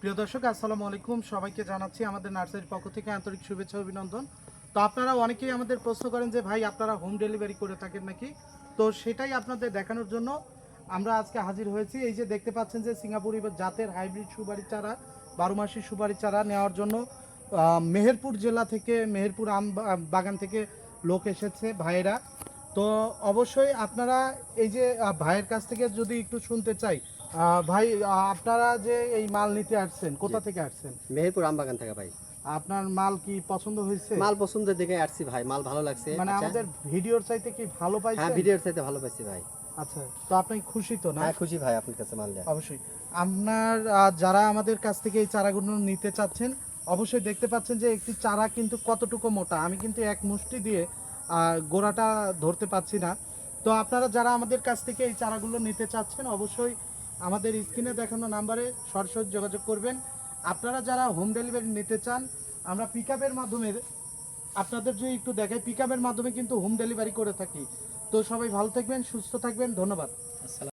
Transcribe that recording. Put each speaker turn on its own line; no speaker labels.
প্রিয় দর্শক আসসালামু আলাইকুম, সবাইকে জানাচ্ছি আমাদের নার্সারির পক্ষ থেকে আন্তরিক শুভেচ্ছা অভিনন্দন। তো আপনারা অনেকেই আমাদের প্রশ্ন করেন যে ভাই আপনারা হোম ডেলিভারি করে থাকেন নাকি, তো সেটাই আপনাদের দেখানোর জন্য আমরা আজকে হাজির হয়েছি। এই যে দেখতে পাচ্ছেন যে সিঙ্গাপুরি জাতের হাইব্রিড সুপারি চারা, 12 মাসি সুপারি চারা নেওয়ার জন্য মেহেরপুর জেলা থেকে, মেহেরপুর বাগান থেকে লোক এসেছে ভাইয়েরা। তো অবশ্যই আপনারা এই যে ভাইয়ের কাছ থেকে যদি একটু শুনতে চাই, ভাই আপনারা যে এই মাল নিতে আসছেন কোথা থেকে আসছেন?
মেহেরপুর আমবাগান থেকে ভাই।
আপনার মাল কি পছন্দ হয়েছে?
মাল পছন্দের দেখে আসছি ভাই, মাল ভালো লাগছে।
মানে
আচ্ছা।
আমাদের ভিডিওর চাইতে কি ভালো পাইছেন?
হ্যাঁ, ভিডিওর চাইতে ভালো পাইছি ভাই।
আচ্ছা, তো আপনি খুশি তো না?
হ্যাঁ, খুশি ভাই আপনার কাছে মাল দেয়া।
অবশ্যই। আপনার যারা আমাদের কাছ থেকে এই চারাগুলো নিতে চাচ্ছেন, অবশ্যই দেখতে পাচ্ছেন যে একটি চারা কিন্তু কতটুকু মোটা, আমি কিন্তু এক মুষ্টি দিয়ে গোড়াটা ধরতে পাচ্ছি না। তো আপনারা যারা আমাদের কাছ থেকে এই চারাগুলো নিতে চাচ্ছেন, অবশ্যই আমাদের স্ক্রিনে দেখানো নাম্বারে সরাসরি যোগাযোগ করবেন। আপনারা যারা হোম ডেলিভারি নিতে চান, আমরা পিকআপের মাধ্যমে আপনাদের যদি একটু দেখাই, পিকআপের মাধ্যমে কিন্তু হোম ডেলিভারি করে থাকি। তো সবাই ভালো থাকবেন, সুস্থ থাকবেন, ধন্যবাদ।